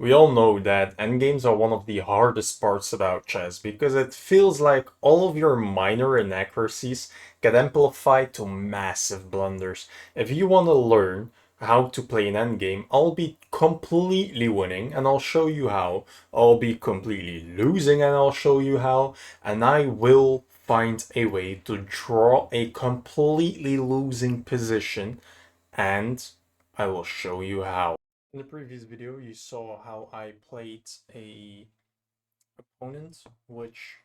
We all know that endgames are one of the hardest parts about chess because it feels like all of your minor inaccuracies get amplified to massive blunders. If you want to learn how to play an endgame, I'll be completely winning and I'll show you how. I'll be completely losing and I'll show you how. And I will find a way to draw a completely losing position and I will show you how. In the previous video, you saw how I played a opponent which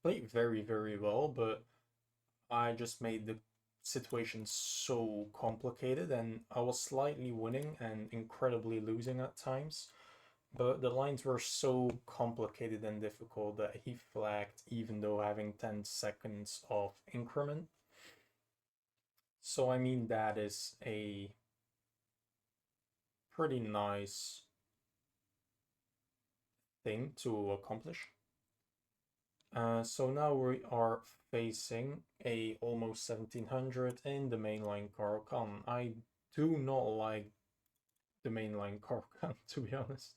played very well, but I just made the situation so complicated and I was slightly winning and incredibly losing at times. But the lines were so complicated and difficult that he flagged even though having 10 seconds of increment. So I mean that is a pretty nice thing to accomplish. So now we are facing a almost 1700 in the mainline Caro-Kann. I do not like the mainline Caro-Kann, to be honest.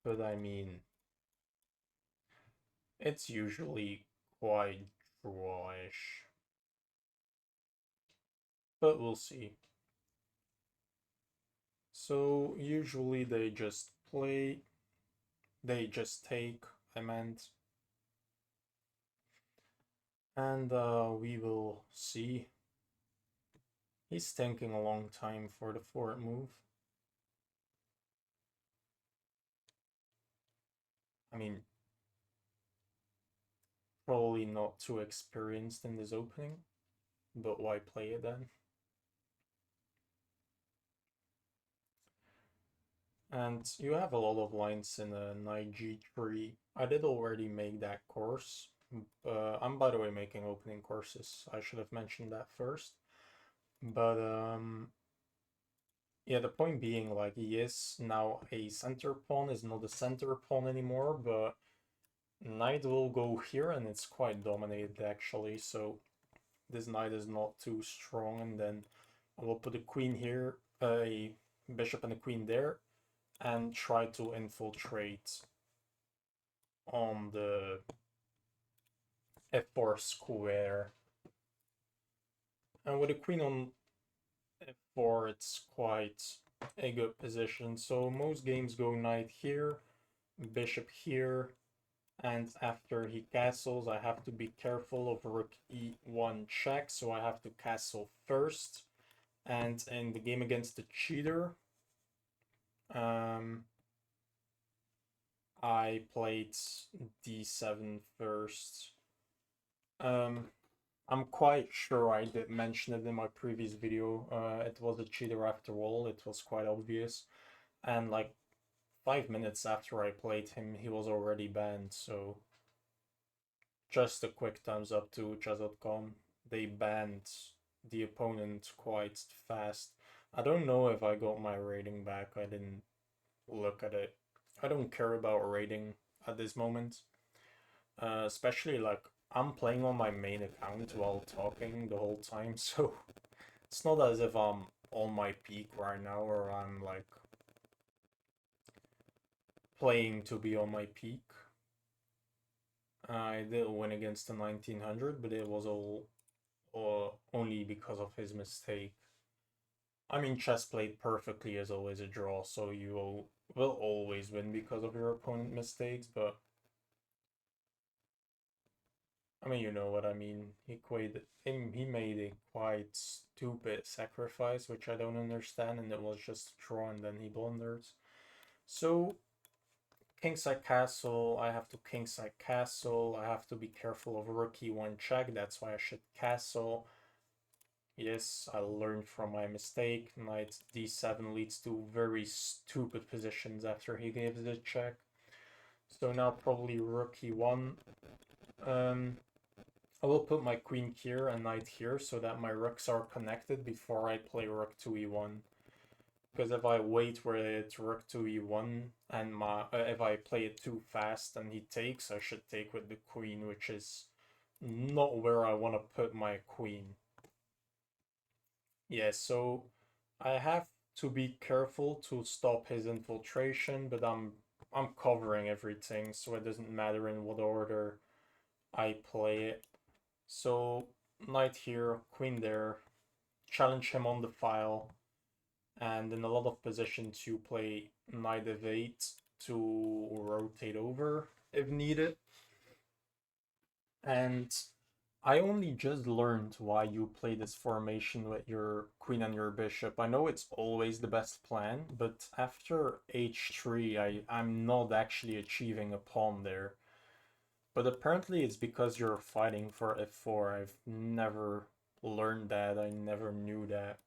But I mean, it's usually quite drawish. But we'll see. So usually they just play, they just take, I meant. And we will see. He's thinking a long time for the forward move. I mean, probably not too experienced in this opening, but why play it then? And you have a lot of lines in a knight g3. I did already make that course. I'm by the way making opening courses. I should have mentioned that first. But yeah, the point being, like, he is now a center pawn, is not a center pawn anymore, but knight will go here and it's quite dominated actually, so this knight is not too strong, and then I will put a queen here, a bishop and a queen there, and try to infiltrate on the f4 square. And with a queen on f4, it's quite a good position. So most games go knight here, bishop here, and after he castles, I have to be careful of rook e1 check, so I have to castle first. And in the game against the cheater, I played d7 first. I'm quite sure I did mention it in my previous video. It was a cheater after all, it was quite obvious. And like 5 minutes after I played him, he was already banned, so just a quick thumbs up to chess.com. They banned the opponent quite fast. I don't know if I got my rating back, I didn't look at it. I don't care about rating at this moment. Especially like I'm playing on my main account while talking the whole time, so it's not as if I'm on my peak right now or I'm like playing to be on my peak. I did win against the 1900, but it was all only because of his mistake. I mean, chess played perfectly is always a draw, so you will always win because of your opponent mistakes, but I mean, you know what I mean. He made a quite stupid sacrifice, which I don't understand, and it was just a draw, and then he blunders. So, kingside castle, I have to kingside castle. I have to be careful of rook e1 check. That's why I should castle. Yes, I learned from my mistake. Knight d7 leads to very stupid positions after he gives the check. So now probably rook e1. I will put my queen here and knight here so that my rooks are connected before I play rook to e1. Because if I wait where it's rook to e1 and if I play it too fast and he takes, I should take with the queen, which is not where I want to put my queen. Yeah, so I have to be careful to stop his infiltration, but I'm covering everything, so it doesn't matter in what order I play it. So knight here, queen there, challenge him on the file, and in a lot of positions you play knight f8 to rotate over if needed. And I only just learned why you play this formation with your queen and your bishop. I know it's always the best plan, but after h3, I'm not actually achieving a pawn there. But apparently it's because you're fighting for f4. I've never learned that. I never knew that.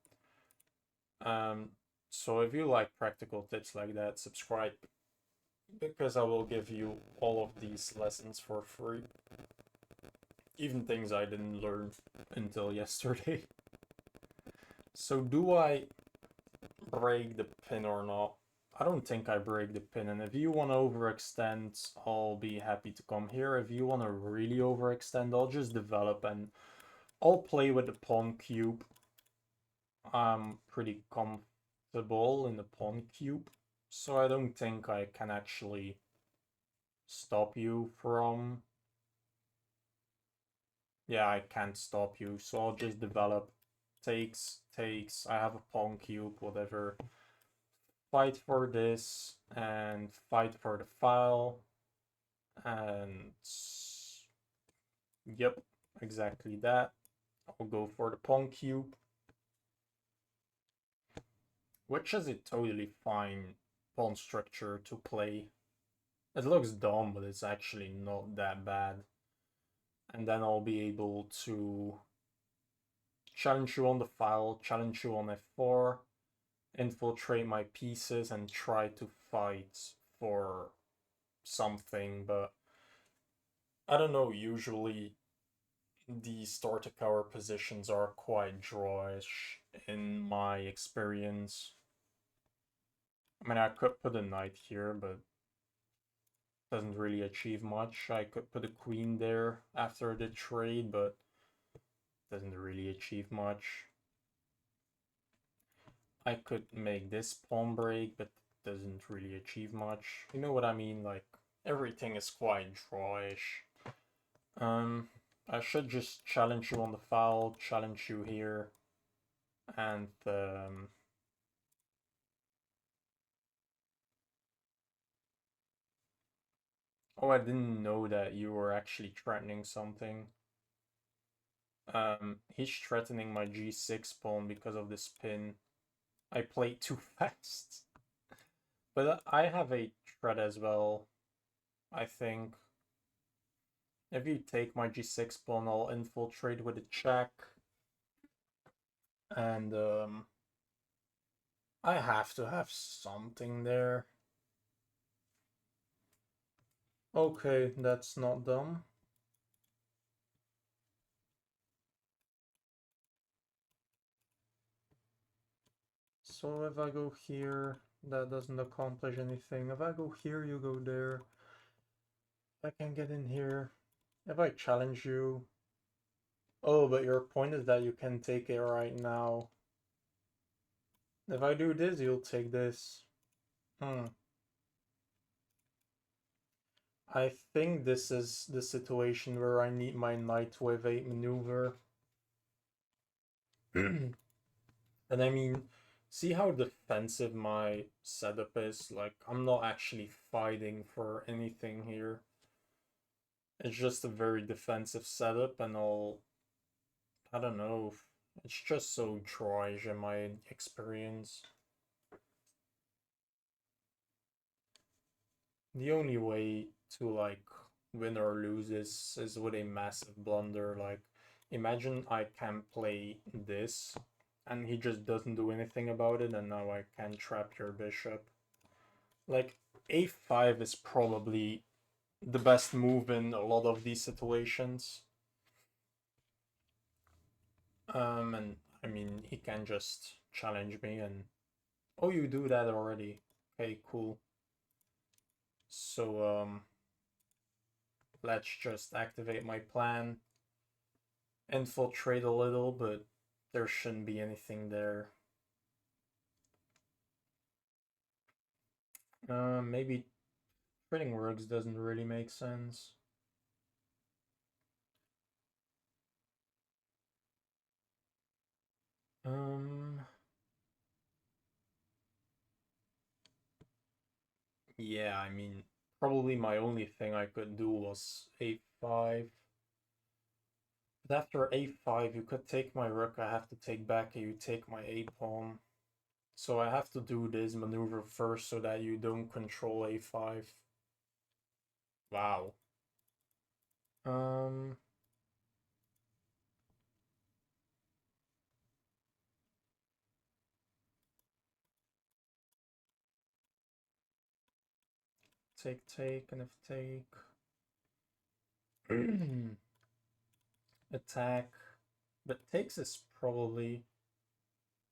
Um, so if you like practical tips like that, subscribe because I will give you all of these lessons for free. Even things I didn't learn until yesterday. So do I break the pin or not? I don't think I break the pin, and if you want to overextend, I'll be happy to come here. If you want to really overextend, I'll just develop and I'll play with the pawn cube. I'm pretty comfortable in the pawn cube, so I don't think I can actually stop you from... Yeah, I can't stop you, so I'll just develop. Takes, I have a pawn cube, whatever. Fight for this, and fight for the file, and... Yep, exactly that. I'll go for the pawn cube, which is a totally fine pawn structure to play. It looks dumb, but it's actually not that bad. And then I'll be able to challenge you on the file, challenge you on f4, infiltrate my pieces, and try to fight for something. But I don't know, usually the start to cover positions are quite drawish in my experience. I mean, I could put a knight here, but doesn't really achieve much. I could put a queen there after the trade, but doesn't really achieve much. I could make this pawn break, but doesn't really achieve much. You know what I mean? Like, everything is quite drawish. I should just challenge you on the file, challenge you here, and oh, I didn't know that you were actually threatening something. He's threatening my g6 pawn because of this pin. I played too fast. But I have a threat as well, I think. If you take my g6 pawn, I'll infiltrate with a check. And I have to have something there. Okay, that's not dumb. So if I go here, that doesn't accomplish anything. If I go here, you go there. I can get in here. If I challenge you... Oh, but your point is that you can take it right now. If I do this, you'll take this. I think this is the situation where I need my knight to evade maneuver. And I mean, see how defensive my setup is? Like, I'm not actually fighting for anything here. It's just a very defensive setup, and I don't know, it's just so drawish in my experience. The only way to, like, win or lose is with a massive blunder. Like, imagine I can play this and he just doesn't do anything about it, and now I can trap your bishop. Like, a5 is probably the best move in a lot of these situations. And I mean, he can just challenge me and... Oh, you do that already. Okay, cool. So, let's just activate my plan. Infiltrate a little, but there shouldn't be anything there. Maybe trading rooks doesn't really make sense. Um, yeah, I mean, probably my only thing I could do was a5. But after a5, you could take my rook, I have to take back, and you take my a pawn. So I have to do this maneuver first so that you don't control a5. Wow. Um, take, and if take. Attack. But takes is probably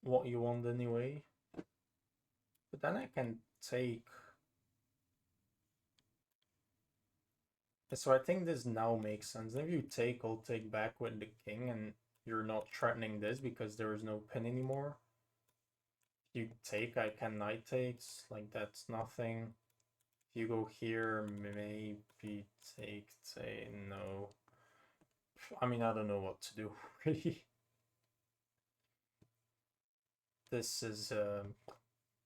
what you want anyway. But then I can take. So I think this now makes sense. If you take, I'll take back with the king, and you're not threatening this because there is no pin anymore. If you take, I can knight takes, like that's nothing. If you go here, maybe take, say, no. I mean, I don't know what to do, really. This is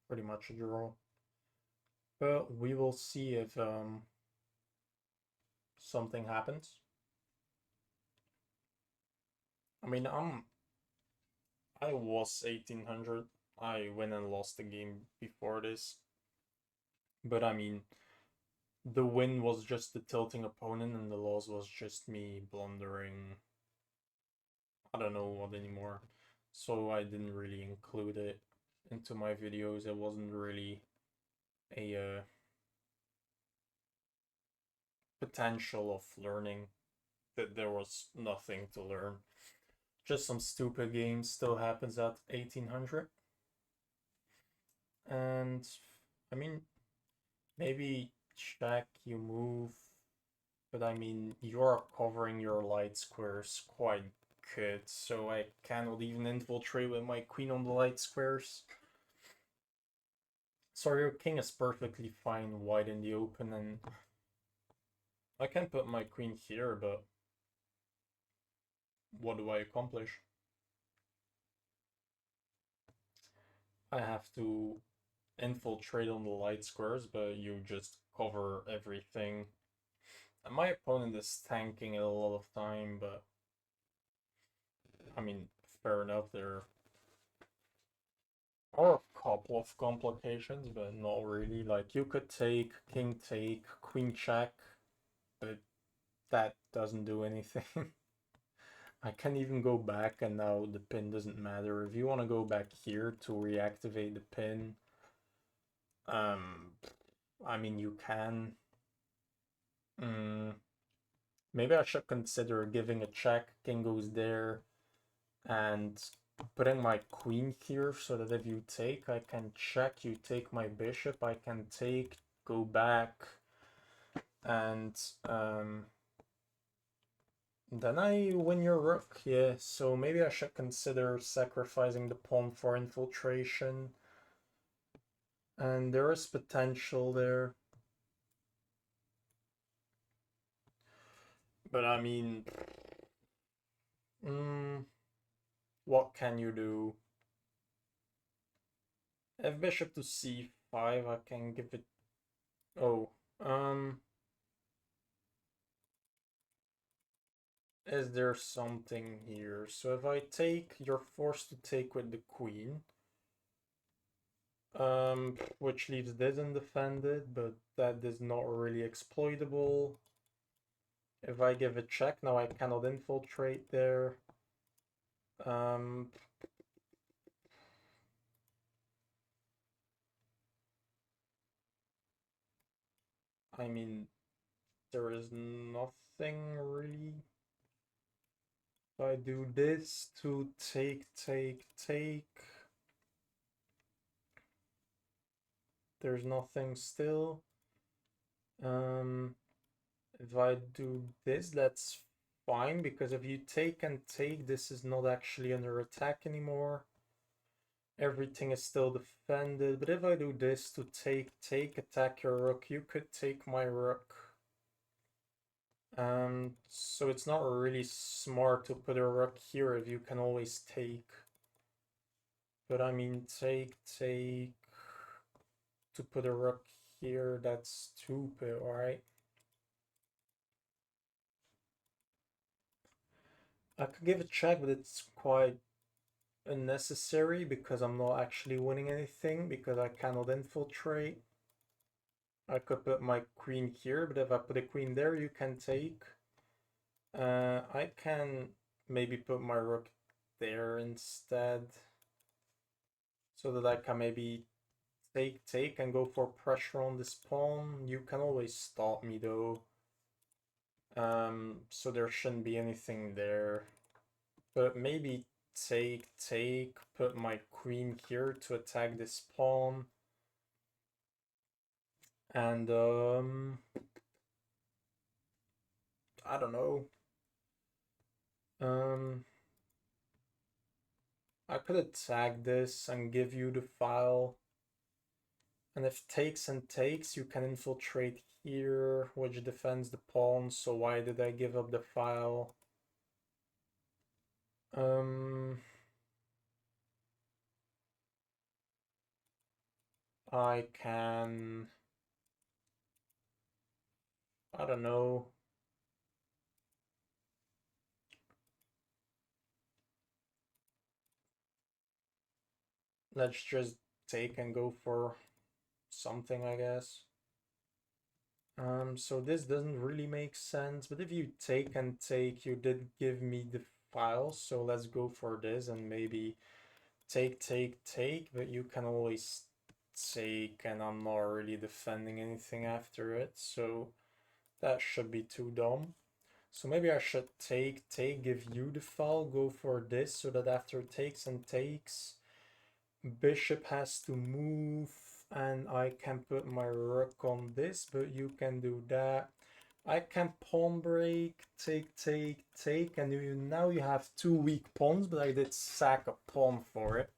pretty much a draw. But we will see if something happens. I mean, I was 1800. I went and lost the game before this. But I mean, the win was just the tilting opponent, and the loss was just me blundering. I don't know what anymore. So I didn't really include it into my videos. It wasn't really a potential of learning. That there was nothing to learn. Just some stupid games still happens at 1800. And I mean, maybe check, you move, but I mean, you're covering your light squares quite good, so I cannot even infiltrate with my queen on the light squares. So your king is perfectly fine wide in the open, and I can put my queen here, but what do I accomplish? I have to infiltrate on the light squares, but you just cover everything. And my opponent is tanking a lot of time, but I mean, fair enough, there are a couple of complications, but not really. Like, you could take king take, queen check, but that doesn't do anything. I can even go back, and now the pin doesn't matter. If you want to go back here to reactivate the pin, um, I mean, you can. Mm, maybe I should consider giving a check. King goes there, and putting my queen here so that if you take, I can check, you take my bishop, I can take, go back, and then I win your rook. Yeah, so maybe I should consider sacrificing the pawn for infiltration. And there is potential there. But I mean, mm, what can you do? If bishop to c5, I can give it. Oh, is there something here? So if I take, you're forced to take with the queen. Which leaves this undefended, but that is not really exploitable. If I give a check, now I cannot infiltrate there. Um, I mean, there is nothing really. If I do this to take, there's nothing still. If I do this, that's fine, because if you take and take, this is not actually under attack anymore. Everything is still defended, but if I do this to take, attack your rook, you could take my rook. So it's not really smart to put a rook here if you can always take. But I mean, take, to put a rook here, that's stupid, right? I could give a check, but it's quite unnecessary because I'm not actually winning anything because I cannot infiltrate. I could put my queen here, but if I put a queen there, you can take. I can maybe put my rook there instead so that I can maybe take and go for pressure on this pawn. You can always stop me though. So there shouldn't be anything there. But maybe take, put my queen here to attack this pawn. And I don't know. Um I could attack this and give you the file. And if takes and takes, you can infiltrate here, which defends the pawn, so why did I give up the file? Um, I can, I don't know. Let's just take and go for something, I guess. So this doesn't really make sense, but if you take and take, you did give me the file, so let's go for this and maybe take, but you can always take, and I'm not really defending anything after it, so that should be too dumb. So maybe I should take, give you the file, go for this, so that after takes and takes, bishop has to move, and I can put my rook on this, but you can do that. I can pawn break, take, and now you have two weak pawns, but I did sack a pawn for it.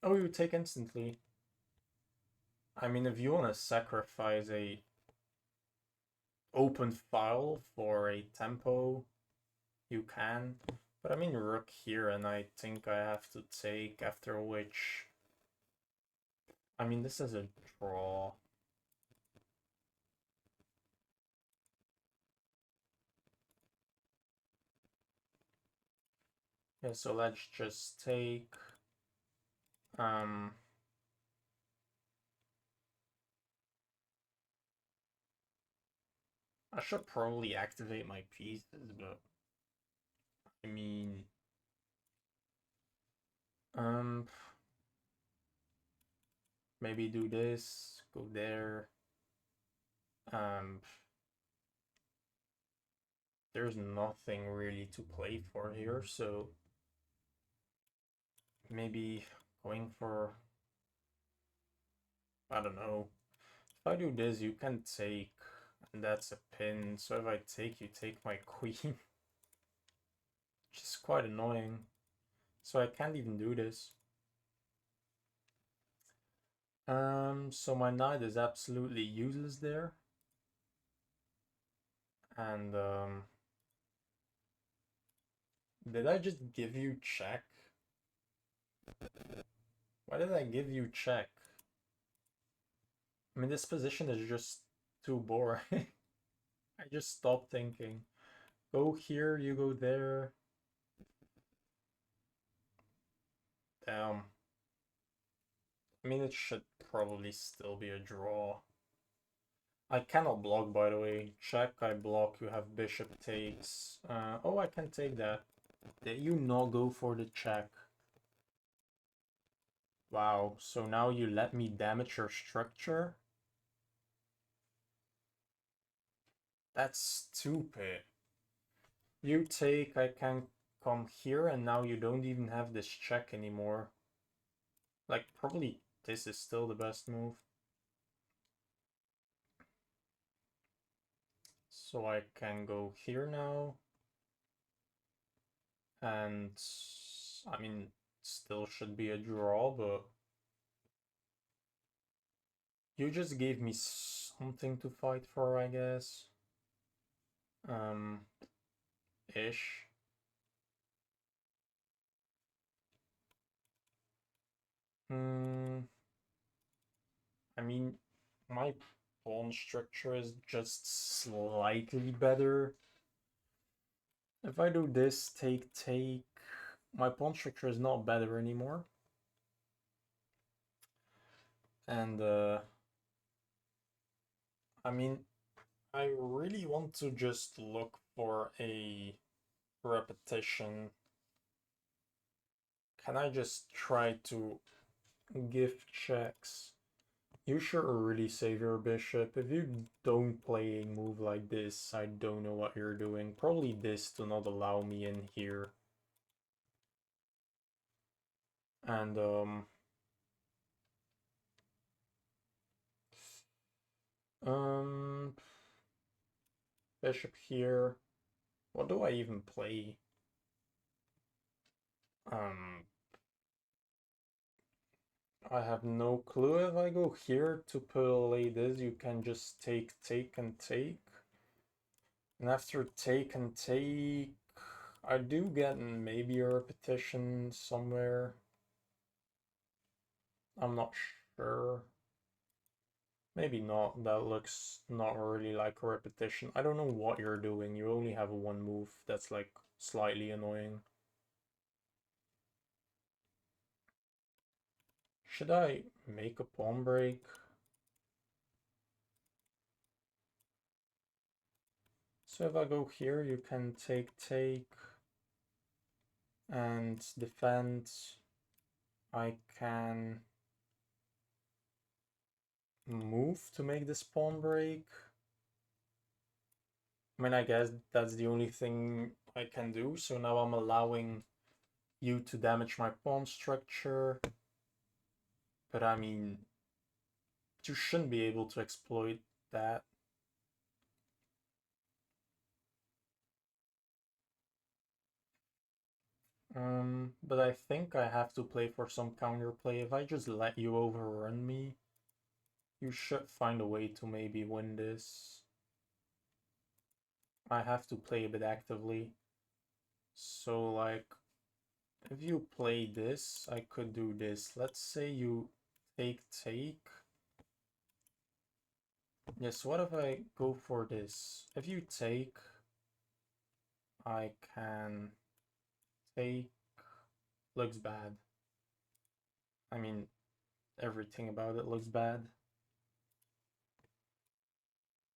Oh, you take instantly. I mean, if you want to sacrifice a open file for a tempo, you can. But I mean, rook here, and I think I have to take, after which... I mean, this is a draw. Yeah, so let's just take... Um, I should probably activate my pieces, but... I mean... Um, maybe do this, go there. Um, there's nothing really to play for here, so maybe going for, I don't know. If I do this, you can take, and that's a pin. So if I take, you take my queen, which is quite annoying. So I can't even do this. So my knight is absolutely useless there. And did I just give you check? Why did I give you check? I mean, this position is just too boring. I just stopped thinking. Go here, you go there. Damn. I mean, it should probably still be a draw. I cannot block, by the way. Check, I block, you have bishop takes. Oh, I can take that. Did you not go for the check? Wow, so now you let me damage your structure? That's stupid. You take, I can come here, and now you don't even have this check anymore. Like, probably this is still the best move. So I can go here now. And, I mean, still should be a draw, but you just gave me something to fight for, I guess. Um, ish. Hmm. I mean, my pawn structure is just slightly better. If I do this, take, take, my pawn structure is not better anymore. And, I mean, I really want to just look for a repetition. Can I just try to give checks? You should really save your bishop. If you don't play a move like this, I don't know what you're doing. Probably this to not allow me in here. And, um, bishop here. What do I even play? Um, I have no clue. If I go here to play this, you can just take, take, and take. And after take and take, I do get maybe a repetition somewhere. I'm not sure. Maybe not. That looks not really like a repetition. I don't know what you're doing. You only have one move. That's like slightly annoying. Should I make a pawn break? So if I go here, you can take, take, and defend. I can move to make this pawn break. I mean, I guess that's the only thing I can do. So now I'm allowing you to damage my pawn structure. But I mean, you shouldn't be able to exploit that. But I think I have to play for some counterplay. If I just let you overrun me, you should find a way to maybe win this. I have to play a bit actively. So like, if you play this, I could do this. Let's say you take, take. Yes, what if I go for this? If you take, I can take. Looks bad. I mean, everything about it looks bad.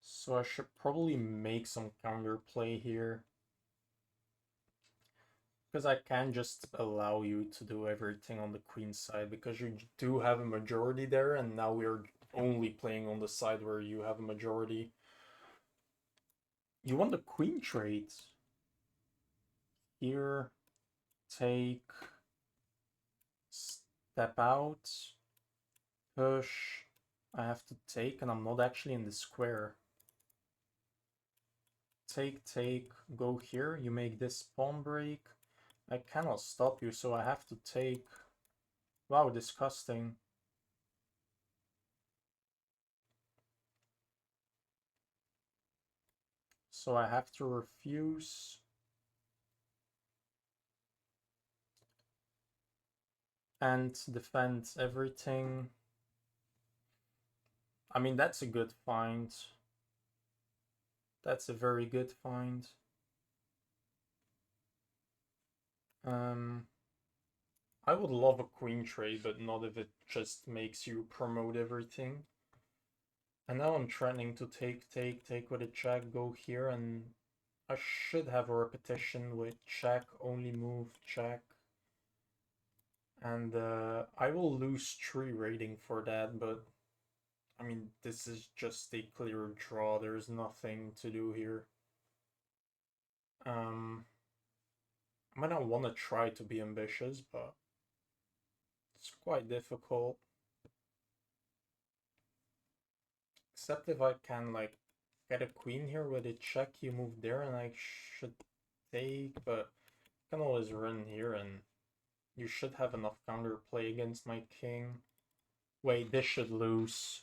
So I should probably make some counterplay here. Because I can just allow you to do everything on the queen side, because you do have a majority there, and now we're only playing on the side where you have a majority. You want the queen trades. Here, take, step out, push. I have to take, and I'm not actually in the square. Take, take, go here. You make this pawn break. I cannot stop you, so I have to take. Wow, disgusting. So I have to refuse. And defend everything. I mean, that's a good find. That's a very good find. I would love a queen trade, but not if it just makes you promote everything. And now I'm threatening to take, take, take with a check, go here, and I should have a repetition with check, only move, check. And I will lose 3 rating for that, but I mean, this is just a clear draw. There's nothing to do here. I might not want to try to be ambitious, but it's quite difficult. Except if I can, like, get a queen here with a check, you move there, and I should take, but I can always run here and You should have enough counterplay against my king. Wait, this should lose.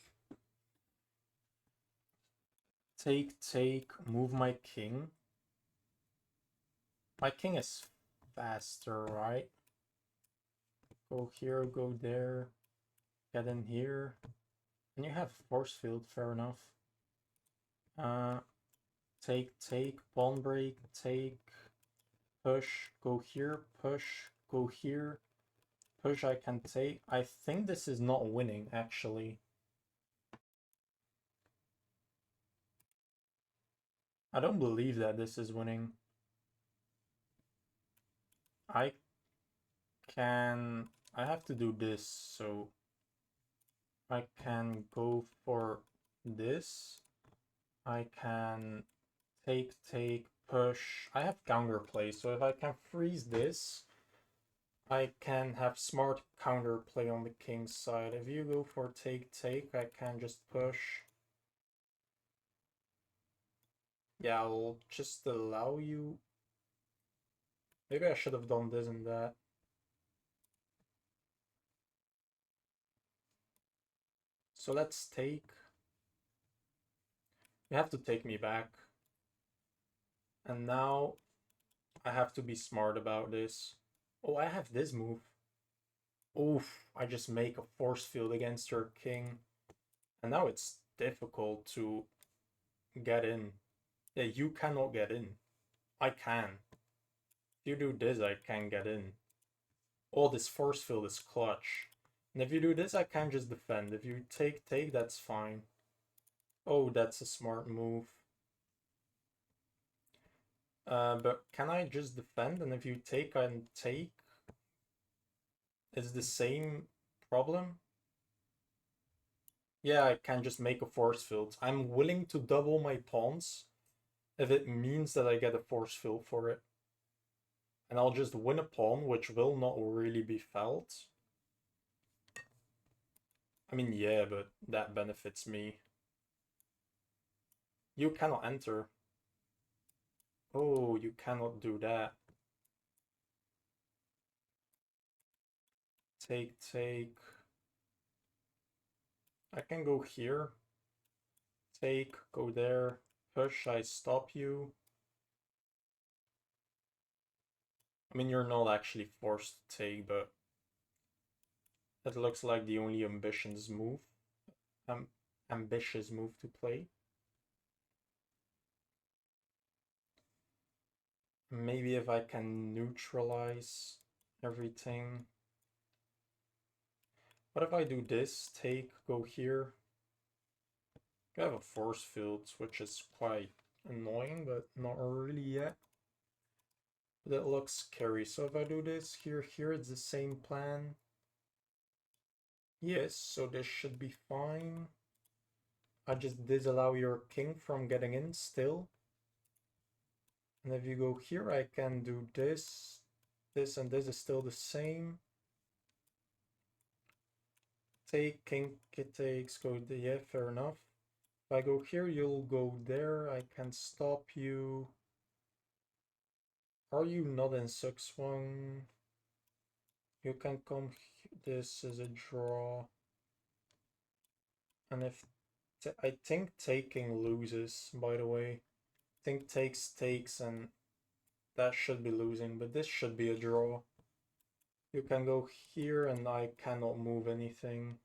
Take, move my king. My king is faster, right? Go here, go there, get in here. And you have force field, fair enough. Take, pawn break, take, push, go here, push, go here, push, I can take. I think this is not winning, actually. I don't believe that this is winning. I I have to do this, so I can go for this. I can take, push. I have counterplay, so if I can freeze this, I can have smart counterplay on the king's side. If you go for take, I can just push. Yeah, I'll just allow you. Maybe I should have done this and that. So let's take. You have to take me back. And now I have to be smart about this. Oh, I have this move. Oof, I just make a force field against your king. And now it's difficult to get in. Yeah, you cannot get in. I can. If you do this, I can get in. Oh, this force field is clutch. And if you do this, I can just defend. If you take, that's fine. Oh, that's a smart move. But can I just defend? And if you take and take, it's the same problem? Yeah, I can just make a force field. I'm willing to double my pawns if it means that I get a force field for it. And I'll just win a pawn, which will not really be felt. I mean, yeah, but that benefits me. You cannot enter. Oh, you cannot do that. Take. I can go here. Take, go there. Push, I stop you. I mean, you're not actually forced to take, but that looks like the only ambitious move. Ambitious move to play. Maybe if I can neutralize everything. What if I do this? Take, go here. I have a force field, which is quite annoying, but not really yet. But it looks scary. So if I do this here, it's the same plan. Yes, so this should be fine. I just disallow your king from getting in still. And if you go here, I can do this. This and this is still the same. Take, king, it takes, go, yeah, fair enough. If I go here, you'll go there. I can stop you. Are you not in 6-1? You can come. This is a draw. And if I think taking loses, by the way. I think takes, and that should be losing, but this should be a draw. You can go here, and I cannot move anything.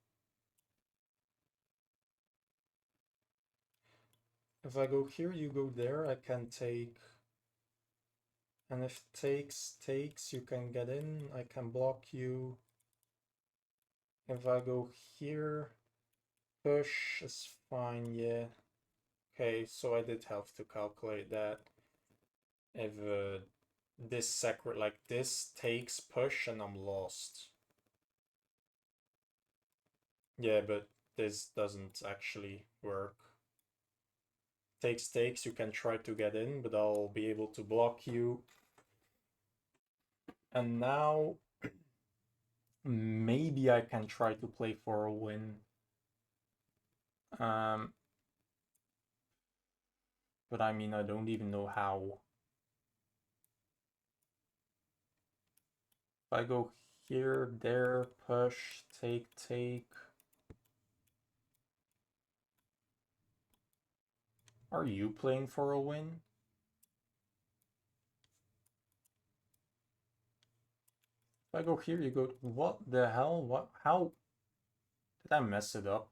If I go here, you go there, I can take. And if takes, you can get in, I can block you. If I go here, push is fine, yeah. Okay, so I did have to calculate that. If this sacred like this takes push and I'm lost. Yeah, but this doesn't actually work. Takes, you can try to get in, but I'll be able to block you. And now maybe I can try to play for a win. But I mean, I don't even know how. If I go Here, there, push, take, take. Are you playing for a win? If I go here, you go, what the hell? What? How did I mess it up?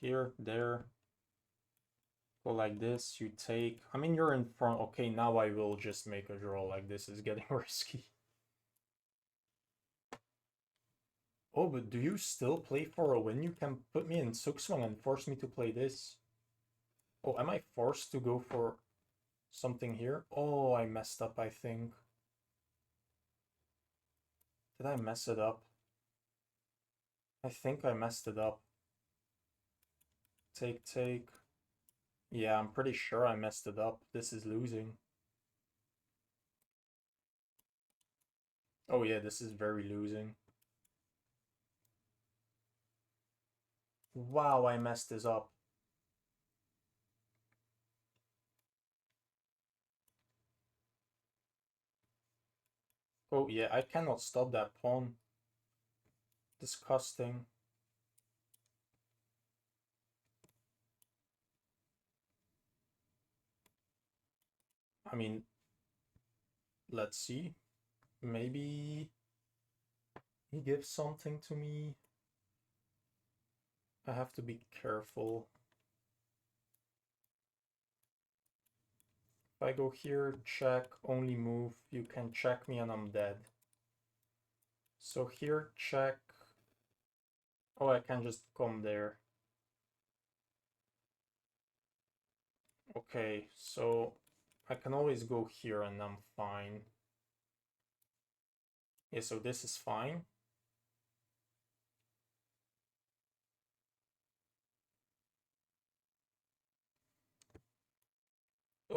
Here, there. Go like this, you take. I mean, you're in front. Okay, now I will just make a draw like this. Is getting risky. Oh, but do you still play for a win? You can put me in Sukswang and force me to play this. Oh, am I forced to go for something here? Oh, I messed up, I think. Did I mess it up? I think I messed it up. Take, take. Yeah, I'm pretty sure I messed it up. This is losing. Oh yeah, this is very losing. Wow, I messed this up. Oh yeah, I cannot stop that pawn. Disgusting. I mean, let's see. Maybe he gives something to me. I have to be careful. If I go here, check, only move, you can check me and I'm dead. So here, check. Oh, I can just come there. Okay, so I can always go here and I'm fine. Yeah, so this is fine.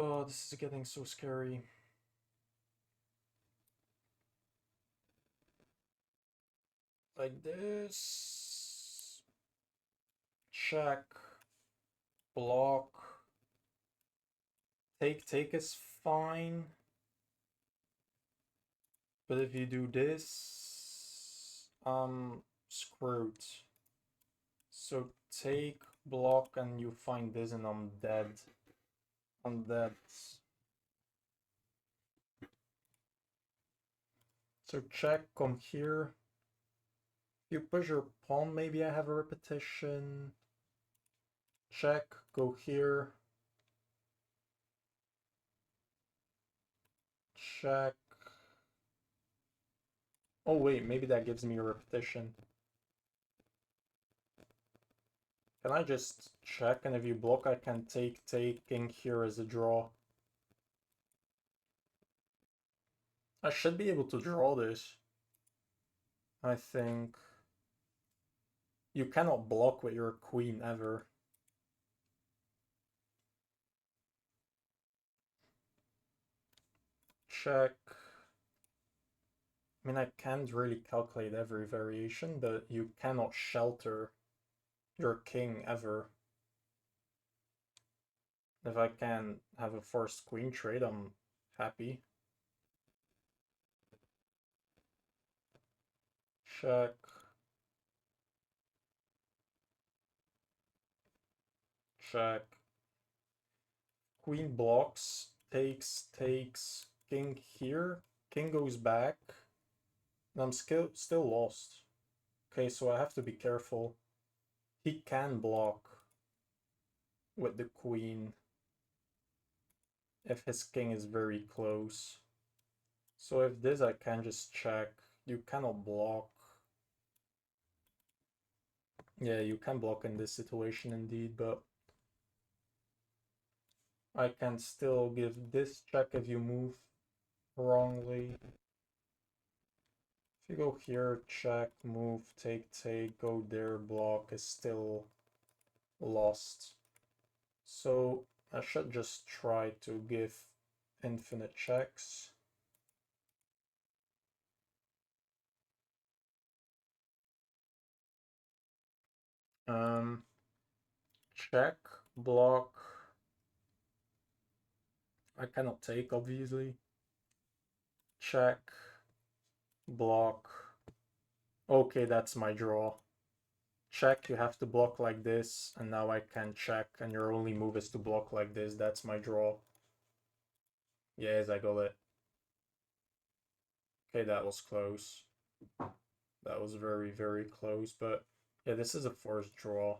Oh, this is getting so scary. Like this. Check. Block. Take is fine. But if you do this, screwed. So take, block, and you find this and I'm dead. I'm dead. So check, come here. If you push your pawn, maybe I have a repetition. Check, go here. Check. Oh wait, maybe that gives me a repetition. Can I just check, and if you block I can take, king here as a draw. I should be able to draw this. I think. You cannot block with your queen ever. Check. I mean, I can't really calculate every variation, but you cannot shelter your king ever. If I can have a forced queen trade, I'm happy. Check. Check. Queen blocks, takes, king here. King goes back. And I'm still lost. Okay, so I have to be careful. He can block with the queen if his king is very close. So if this I can just check. You cannot block. Yeah, you can block in this situation indeed, but I can still give this check if you move wrongly. If you go here, check, move, take, go there, block is still lost. So I should just try to give infinite checks. Check, block. I cannot take, obviously. Check, block. Okay, that's my draw. Check, you have to block like this, and now I can check, and your only move is to block like this. That's my draw. Yes, I got it. Okay, that was close. That was very, very close, but yeah, this is a forced draw.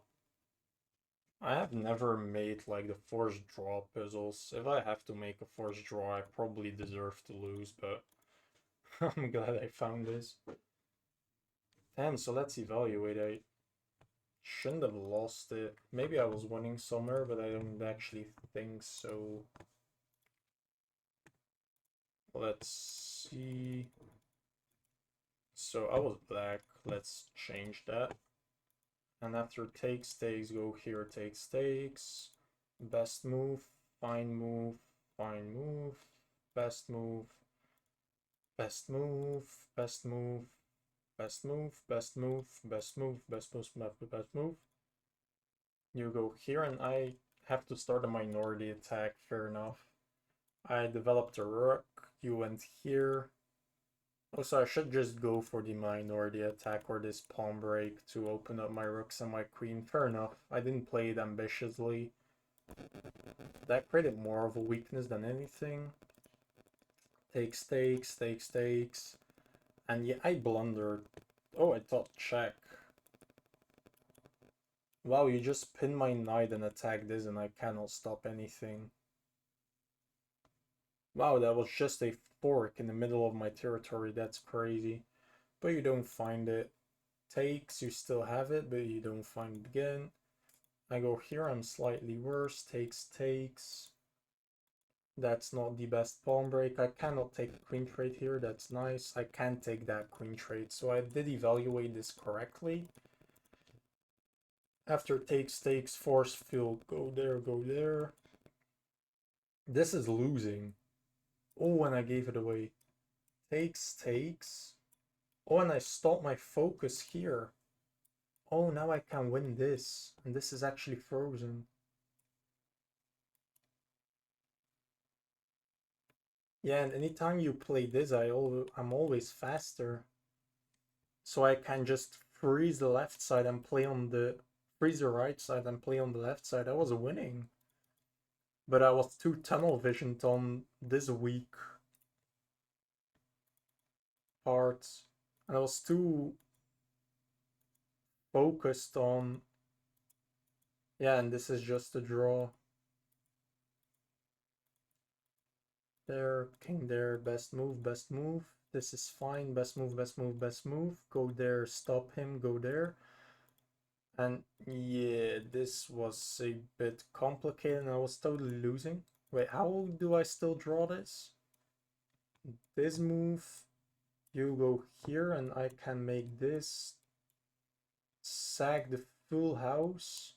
I have never made like the forced draw puzzles. If I have to make a forced draw, I probably deserve to lose, but I'm glad I found this. Damn, so let's evaluate. I shouldn't have lost it. Maybe I was winning somewhere, but I don't actually think so. Let's see. So I was black. Let's change that. And after takes, takes, go here, takes, takes. Best move, fine move, fine move, best move, best move, best move, best move, best move, best move, best move, best move. You go here, and I have to start a minority attack. Fair enough. I developed a rook. You went here. Oh, so I should just go for the minority attack or this pawn break to open up my rooks and my queen. Fair enough. I didn't play it ambitiously. That created more of a weakness than anything. Takes, takes, takes, takes. And yeah, I blundered. Oh, I thought check. Wow, you just pin my knight and attack this and I cannot stop anything. Wow, that was just a fork in the middle of my territory. That's crazy. But you don't find it. Takes, you still have it, but you don't find it again. I go here, I'm slightly worse. Takes, takes. That's not the best pawn break. I cannot take a queen trade here. That's nice. I can't take that queen trade. So I did evaluate this correctly. After takes, takes, force field. Go there, go there. This is losing. Oh, and I gave it away. Takes, takes. Oh, and I stopped my focus here. Oh, now I can win this. And this is actually frozen. Yeah, and anytime you play this, I'm always faster. So I can just freeze the left side and play on the freeze the right side and play on the left side. I was winning. But I was too tunnel visioned on this weak part. And I was too focused on, yeah, and this is just a draw. There, king there, best move, best move. This is fine, best move, best move, best move. Go there, stop him, go there. And yeah, this was a bit complicated and I was totally losing. Wait, how do I still draw this? This move, you go here and I can make this sack the full house.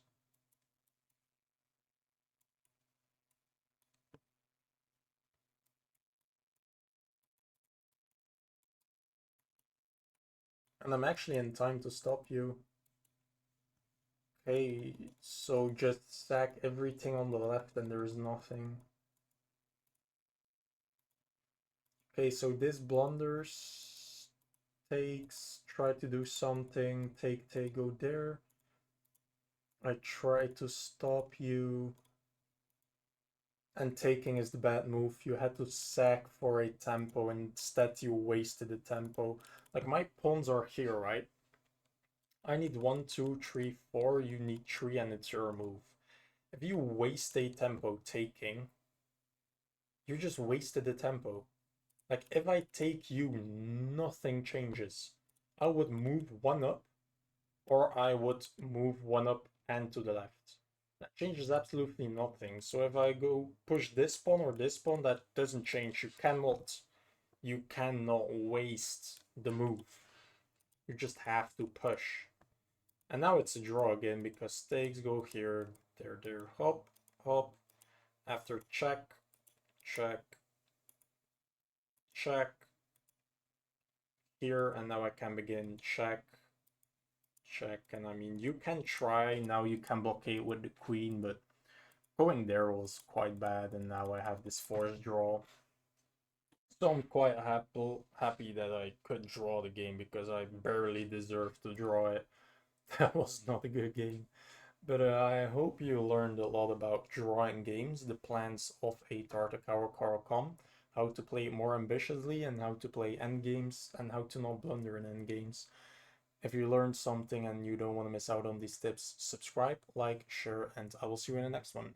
And I'm actually in time to stop you. Okay, so just sack everything on the left and there's nothing. Okay, so this blunders, takes, try to do something, take, go there. I try to stop you. And taking is the bad move. You had to sack for a tempo, and instead you wasted the tempo. Like my pawns are here, right? I need 1, 2, 3, 4. You need 3, and it's your move. If you waste a tempo taking, you just wasted the tempo. Like if I take you, nothing changes. I would move one up, or I would move one up and to the left. That changes absolutely nothing. So if I go push this pawn or this pawn, that doesn't change. You cannot waste the move. You just have to push. And now it's a draw again because stakes go here, there, hop, hop. After check, check, check here, and now I can begin check, check. And I mean, you can try, now you can blockade with the queen, but going there was quite bad, and now I have this forced draw. So I'm quite happy that I could draw the game because I barely deserved to draw it. That was not a good game. But I hope you learned a lot about drawing games, the plans of a Tartakower Carl, how to play more ambitiously, and how to play endgames, and how to not blunder in endgames. If you learned something and you don't want to miss out on these tips, subscribe, like, share, and I will see you in the next one.